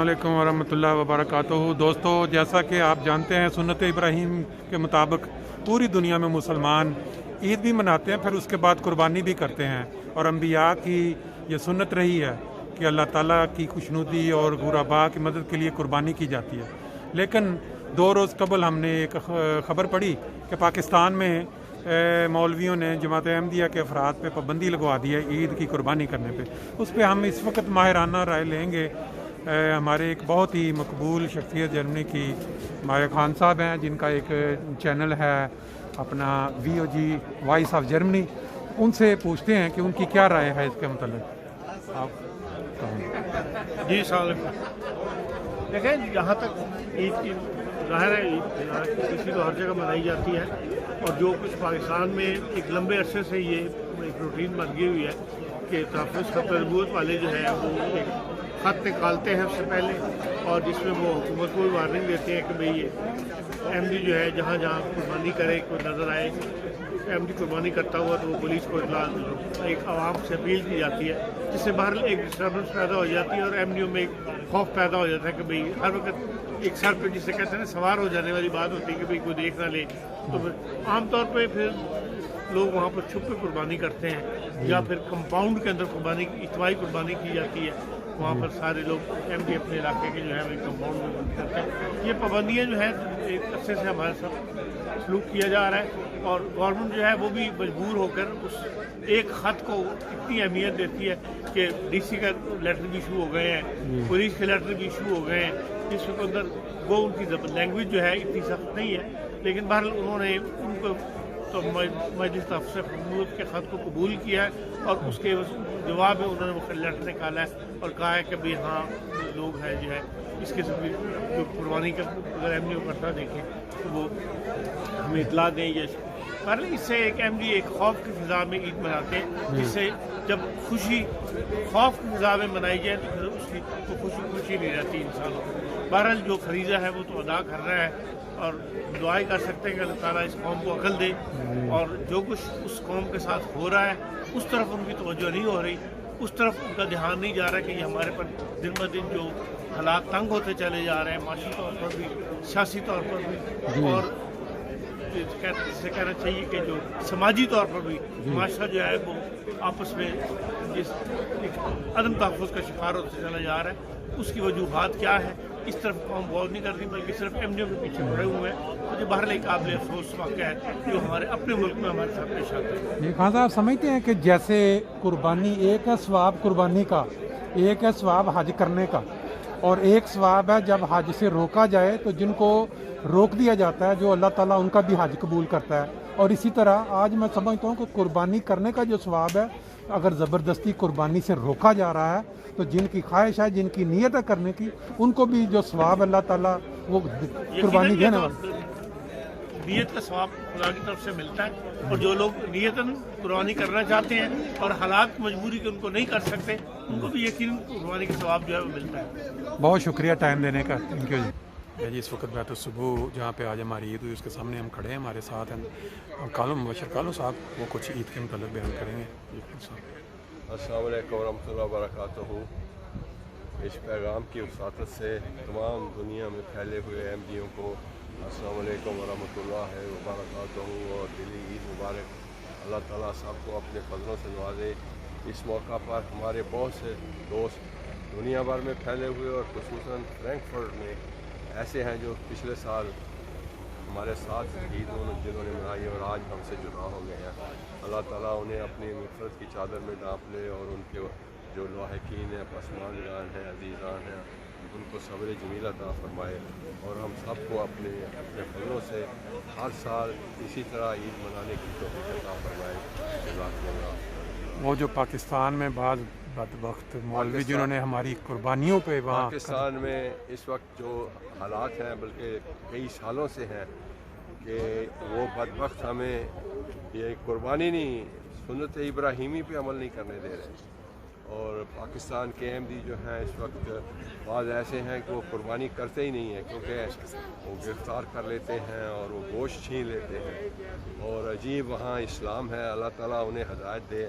السلام علیکم ورحمۃ اللہ وبرکاتہ۔ دوستو، جیسا کہ آپ جانتے ہیں سنت ابراہیم کے مطابق پوری دنیا میں مسلمان عید بھی مناتے ہیں، پھر اس کے بعد قربانی بھی کرتے ہیں، اور انبیاء کی یہ سنت رہی ہے کہ اللہ تعالیٰ کی خوشنودی اور غرباء کی مدد کے لیے قربانی کی جاتی ہے۔ لیکن 2 روز قبل ہم نے ایک خبر پڑھی کہ پاکستان میں مولویوں نے جماعت احمدیہ کے افراد پہ پابندی لگوا دی ہے عید کی قربانی کرنے پہ۔ اس پہ ہم اس وقت ماہرانہ رائے لیں گے۔ ہمارے ایک بہت ہی مقبول شخصیت جرمنی کی ہمارے خان صاحب ہیں، جن کا ایک چینل ہے اپنا VOG وائس آف جرمنی، ان سے پوچھتے ہیں کہ ان کی کیا رائے ہے اس کے متعلق۔ آپ جی السلام علیکم۔ دیکھیں، جہاں تک عید کی ظاہر ہے، عید کسی تو ہر جگہ منائی جاتی ہے، اور جو کچھ پاکستان میں ایک لمبے عرصے سے یہ ایک روٹین بن گئی ہوئی ہے کہ تحفظ خط نبوت والے جو ہیں وہ ایک خط نکالتے ہیں اس سے پہلے، اور جس میں وہ حکومت کو بھی وارننگ دیتے ہیں کہ بھئی یہ احمدی جو ہے جہاں جہاں قربانی کرے، کوئی نظر آئے احمدی قربانی کرتا ہوا تو وہ پولیس کو اطلاع دو۔ ایک عوام سے اپیل کی جاتی ہے، جس سے باہر ایک ڈسٹربنس پیدا ہو جاتی ہے، اور احمدیوں میں ایک خوف پیدا ہو جاتا ہے کہ بھئی ہر وقت ایک سر پہ جسے کہتے ہیں نا سوار ہو جانے والی بات ہوتی ہے کہ بھئی کوئی دیکھ نہ لے، تو پھر عام طور پہ پھر لوگ وہاں پر چھپ کے قربانی کرتے ہیں، یا پھر کمپاؤنڈ کے اندر قربانی اجتماعی قربانی کی جاتی ہے، وہاں پر سارے لوگ احمدی اپنے علاقے کے جو ہے وہ کمپاؤنڈ میں بند کرتے ہیں۔ یہ پابندیاں جو ہیں ایک عرصے سے ہمارے ساتھ سلوک کیا جا رہا ہے، اور گورنمنٹ جو ہے وہ بھی مجبور ہو کر اس ایک خط کو اتنی اہمیت دیتی ہے کہ DC کا لیٹر بھی ایشو ہو گئے ہیں، پولیس کے لیٹر بھی ایشو ہو گئے ہیں، جس کے اندر وہ ان کی لینگویج جو ہے اتنی سخت نہیں ہے، لیکن بہرحال انہوں نے ان کو تو مجلس تحفظ خط کے خط کو قبول کیا ہے، اور اس کے جواب میں انہوں نے وہ لیٹر نکالا ہے اور کہا ہے کہ بھئی ہاں لوگ ہیں جو ہے اس کے سب جو قربانی کا اگر احمدی کو کرتا دیکھیں تو وہ ہمیں اطلاع دیں۔ یہ پر اس سے ایک احمدی ایک خوف کی فضا میں عید مناتے ہیں، جس سے جب خوشی خوف کی فضا میں منائی جائے تو پھر اس کی خوشی نہیں رہتی انسانوں کو۔ بہرحال جو فریضہ ہے وہ تو ادا کر رہا ہے، اور دعائیں کر سکتے ہیں کہ اللہ تعالیٰ اس قوم کو عقل دے، اور جو کچھ اس قوم کے ساتھ ہو رہا ہے اس طرف ان کی توجہ نہیں ہو رہی، اس طرف ان کا دھیان نہیں جا رہا کہ یہ ہمارے پر دن بہ دن جو حالات تنگ ہوتے چلے جا رہے ہیں، معاشی طور پر بھی، سیاسی طور پر بھی، اور جسے کہنا چاہیے کہ جو سماجی طور پر بھی معاشرہ جو ہے وہ آپس میں جس عدم تحفظ کا شکار ہوتے چلا جا رہا ہے، اس کی وجوہات کیا ہے اس طرف قوم غور نہیں کرتی، بلکہ صرف احمدیوں کے پیچھے پڑے ہوئے ہیں، مجھے بہرحال ایک قابل افسوس واقعہ ہے جو ہمارے اپنے ملک میں ہمارے ساتھ پیش آتا ہے۔ جی خان صاحب، سمجھتے ہیں کہ جیسے قربانی ایک ہے ثواب قربانی کا، ایک ہے ثواب حج کرنے کا، اور ایک ثواب ہے جب حج سے روکا جائے تو جن کو روک دیا جاتا ہے جو اللہ تعالیٰ ان کا بھی حج قبول کرتا ہے، اور اسی طرح آج میں سمجھتا ہوں کہ قربانی کرنے کا جو ثواب ہے اگر زبردستی قربانی سے روکا جا رہا ہے تو جن کی خواہش ہے، جن کی نیت ہے کرنے کی، ان کو بھی جو ثواب اللہ تعالیٰ وہ قربانی دینے والا نیت کا ثواب خدا کی طرف سے ملتا ہے، اور جو لوگ نیتاً قربانی کرنا چاہتے ہیں اور حالات مجبوری کے ان کو نہیں کر سکتے، ان کو بھی یقیناً قربانی کا ثواب جو ہے وہ ملتا ہے۔ بہت شکریہ ٹائم دینے کا، تھینک یو جی۔ اس وقت بیت الصبح جہاں پہ آج ہماری عید ہوئی اس کے سامنے ہم کھڑے ہیں، ہمارے ساتھ ہیں کالو مبشر کالو صاحب، وہ کچھ عید کے متعلق بیان کریں گے۔ السلام علیکم ورحمۃ اللہ وبرکاتہ۔ اس پیغام کی وساطت سے تمام دنیا میں پھیلے ہوئے احمدیوں کو السلام علیکم ورحمۃ اللہ وبرکاتہ، اور دلی عید مبارک۔ اللہ تعالیٰ سب کو اپنے فضلوں سے نوازے۔ اس موقع پر ہمارے بہت سے دوست دنیا بھر میں پھیلے ہوئے اور خصوصاً فرینکفرٹ میں ایسے ہیں جو پچھلے سال ہمارے ساتھ عید جنہوں نے منائی اور آج ہم سے جدا ہو گئے ہیں۔ اللہ تعالیٰ انہیں اپنی مغفرت کی چادر میں ڈھانپ لے، اور ان کے جو لاحقین ہیں، پسماندگان ہیں، عزیزان ہیں، ان کو صبر جمیل عطا فرمائے، اور ہم سب کو اپنے فضلوں سے ہر سال اسی طرح عید منانے کی توفیق عطا فرمائے۔ جزاک اللہ۔ وہ جو پاکستان میں بعض بدبخت مولوی جنہوں نے ہماری قربانیوں پہ وہاں پاکستان میں اس وقت جو حالات ہیں، بلکہ کئی سالوں سے ہیں، کہ وہ بدبخت ہمیں یہ قربانی نہیں، سنت ابراہیمی پہ عمل نہیں کرنے دے رہے، اور پاکستان کے احمدی جو ہیں اس وقت بعض ایسے ہیں کہ وہ قربانی کرتے ہی نہیں ہیں، کیونکہ وہ گرفتار کر لیتے ہیں اور وہ گوشت چھین لیتے ہیں، اور عجیب وہاں اسلام ہے۔ اللہ تعالیٰ انہیں ہدایت دے،